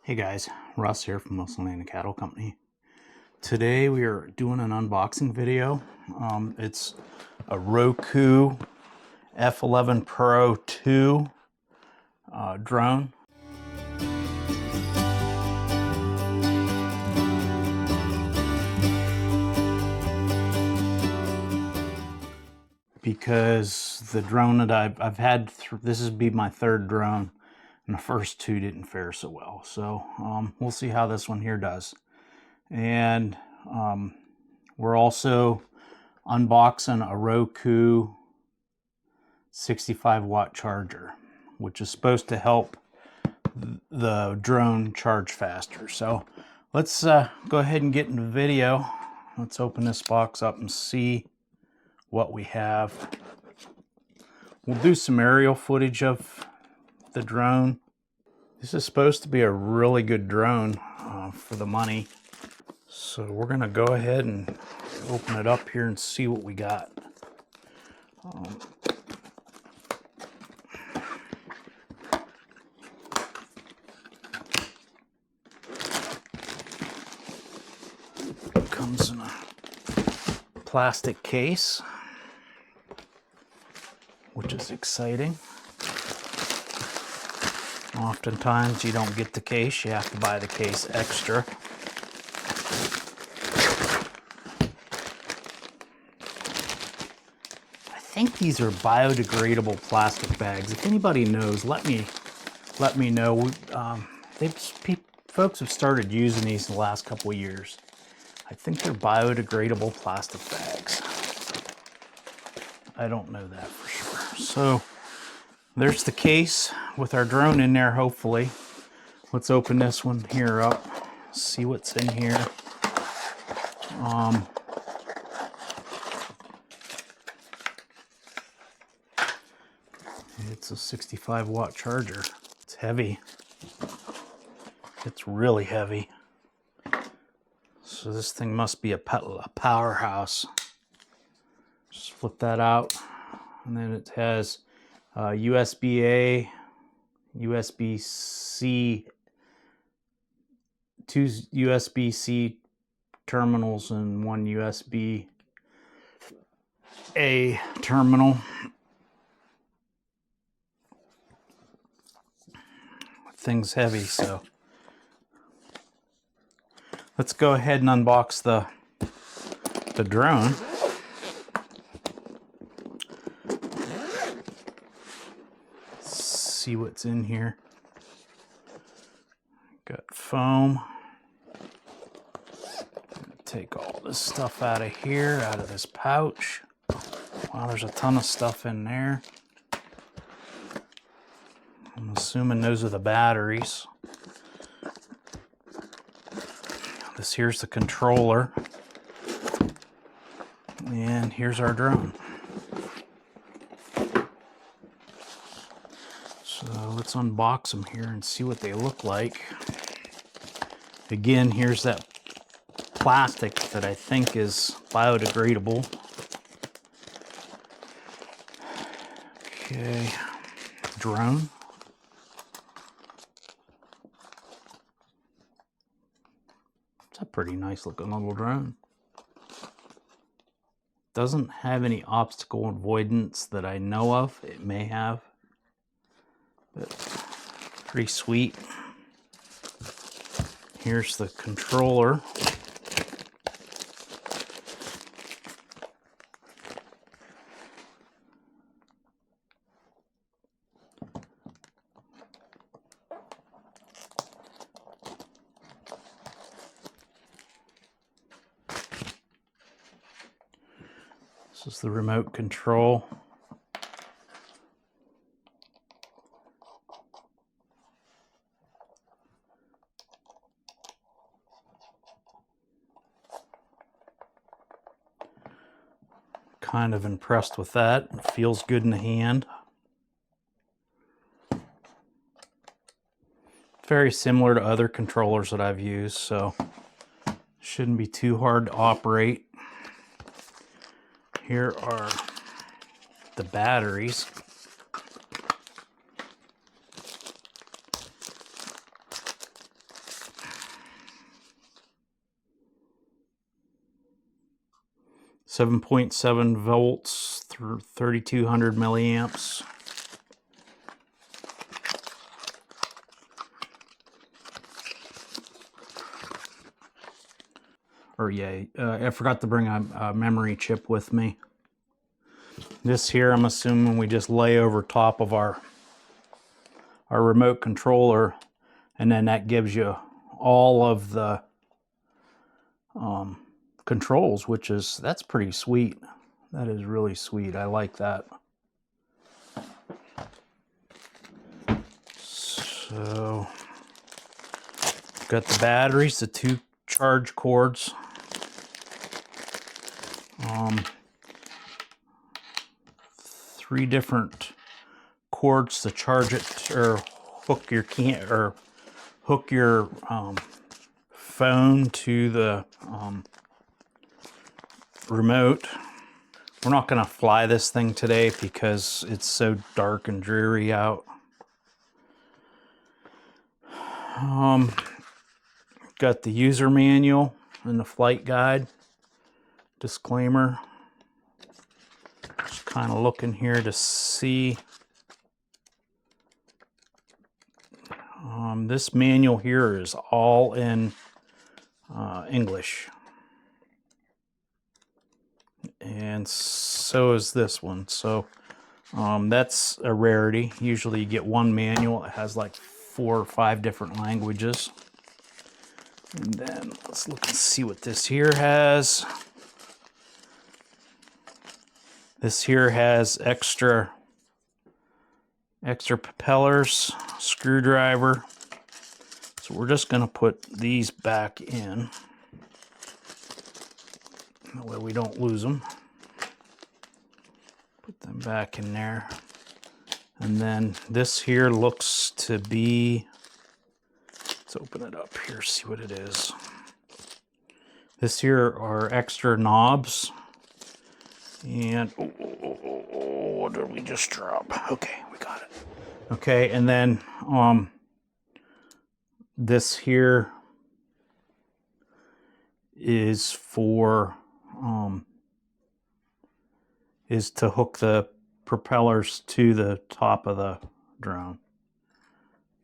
Hey guys, Russ here from Wilson Land Cattle Company. Today we are doing an unboxing video. It's a Ruko F11 Pro 2 drone. Because the drone that I've had, this would be my third drone, and the first two didn't fare so well. So we'll see how this one here does. And we're also unboxing a Ruko 65 watt charger, which is supposed to help the drone charge faster. So let's go ahead and get into the video. Let's open this box up and see what we have. We'll do some aerial footage of the drone. This is supposed to be a really good drone for the money. So we're gonna go ahead and open it up here and see what we got. It comes in a plastic case, which is exciting. Oftentimes you don't get the case, you have to buy the case extra. I think these are biodegradable plastic bags. If anybody knows, let me know. Folks have started using these in the last couple of years. I think they're biodegradable plastic bags. I don't know that for sure. So there's the case with our drone in there, hopefully. Let's open this one here up, see what's in here. It's a 65 watt charger. It's heavy. It's really heavy. So this thing must be a powerhouse. Just flip that out. And then it has USB-A, USB-C, two USB-C terminals and one USB-A terminal. Thing's heavy, so let's go ahead and unbox the drone. See what's in here. Got foam. Take all this stuff out of here, out of this pouch. Wow, there's a ton of stuff in there. I'm assuming those are the batteries. This here's the controller. And here's our drone. So let's unbox them here and see what they look like. Again, here's that plastic that I think is biodegradable. Okay, drone. It's a pretty nice looking little drone. Doesn't have any obstacle avoidance that I know of. It may have, but pretty sweet. Here's the controller. This is the remote control. Kind of impressed with that. It feels good in the hand. Very similar to other controllers that I've used, so shouldn't be too hard to operate. Here are the batteries. 7.7 volts through 3200 milliamps. Or yeah, I forgot to bring a memory chip with me. This here, I'm assuming we just lay over top of our remote controller, and then that gives you all of the controls, that's pretty sweet. That is really sweet. I like that. So, got the batteries, the 2 charge cords. 3 different cords to charge it, or hook your phone to the remote. We're not going to fly this thing today because it's so dark and dreary out. Got the user manual and the flight guide. Disclaimer. Just kind of looking here to see. This manual here is all in English. And so is this one. So that's a rarity. Usually you get one manual. It has like 4 or 5 different languages. And then let's look and see what this here has. This here has extra propellers, screwdriver. So we're just going to put these back in. That way we don't lose them. Put them back in there. And then this here looks to be, let's open it up here, see what it is. This here are extra knobs. And, what did we just drop? Okay, we got it. Okay, and then this here is for, is to hook the propellers to the top of the drone.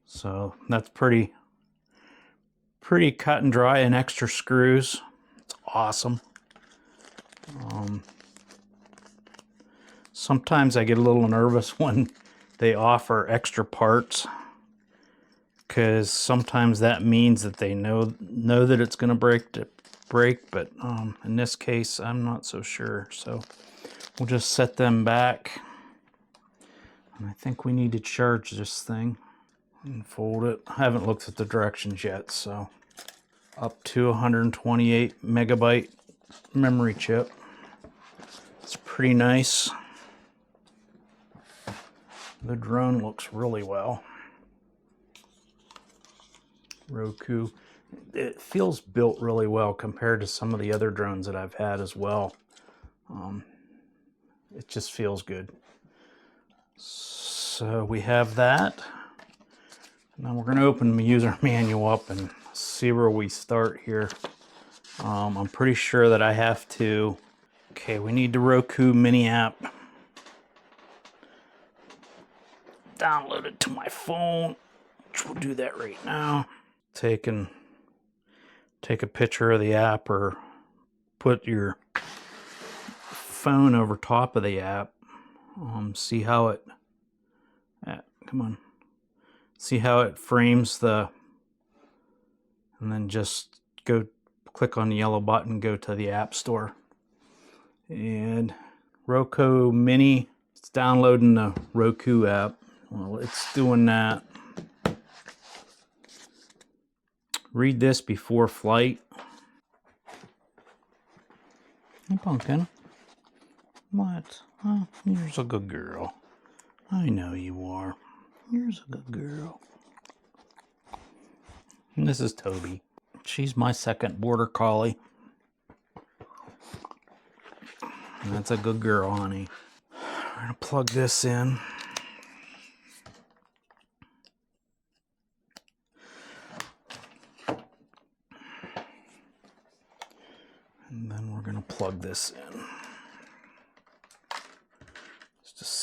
So that's pretty cut and dry, and extra screws. It's awesome. Sometimes I get a little nervous when they offer extra parts, because sometimes that means that they know that it's going to break, but in this case I'm not so sure. So we'll just set them back, and I think we need to charge this thing and fold it. I haven't looked at the directions yet. So up to 128 megabyte memory chip. It's pretty nice. The drone looks really well. Ruko. It feels built really well compared to some of the other drones that I've had as well. It just feels good. So we have that. Now we're going to open the user manual up and see where we start here. I'm pretty sure that I have to. Okay, we need the Roku mini app. Download it to my phone, which we'll do that right now. Take a picture of the app, or put your phone over top of the app. See how it, come on. See how it frames the, and then just go click on the yellow button, go to the App Store. And Roku Mini, it's downloading the Roku app. Well, it's doing that. Read this before flight. Hey, Pumpkin. What? Oh, you're a good girl. I know you are. You're a good girl. And this is Toby. She's my second border collie. And that's a good girl, honey. We're gonna plug this in. And then we're gonna plug this in.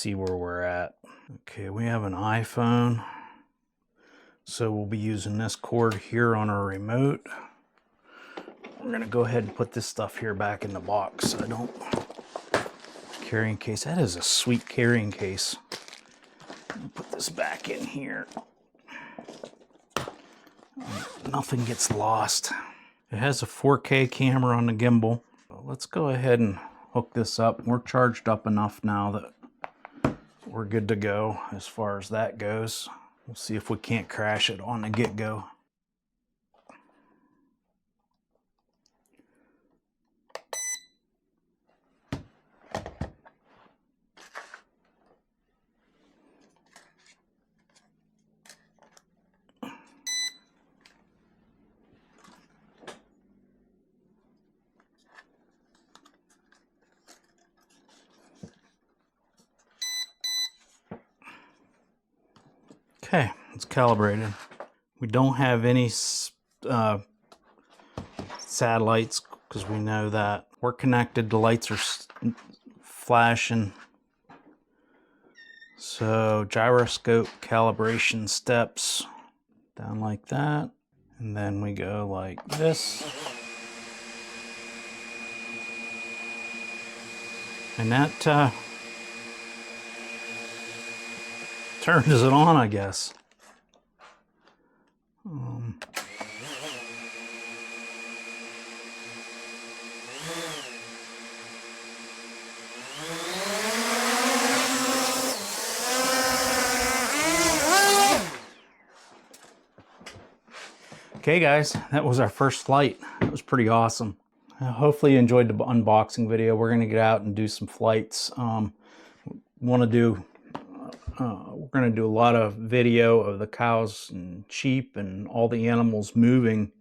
see where we're at. Okay, we have an iPhone. So we'll be using this cord here on our remote. We're gonna go ahead and put this stuff here back in the box so I don't carrying case. That is a sweet carrying case. Put this back in here. Nothing gets lost. It has a 4K camera on the gimbal. Let's go ahead and hook this up. We're charged up enough now that we're good to go as far as that goes. We'll see if we can't crash it on the get-go. Okay, it's calibrated. We don't have any satellites because we know that we're connected. The lights are flashing. So gyroscope calibration steps down like that. And then we go like this. And that turns it on, I guess. Okay guys, that was our first flight. It was pretty awesome. Hopefully you enjoyed the unboxing video. We're gonna get out and do some flights. We're gonna do a lot of video of the cows and sheep and all the animals moving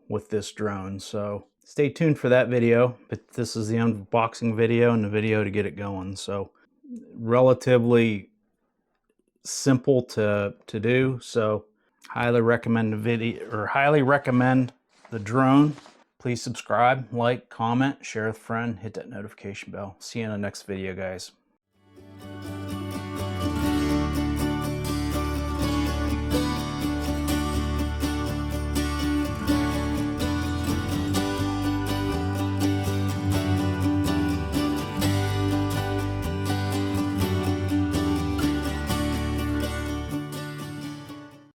with this drone. So stay tuned for that video, but this is the unboxing video and the video to get it going. So relatively simple to do. So highly recommend the video, or highly recommend the drone. Please subscribe, like, comment, share with a friend, hit that notification bell. See you in the next video, guys.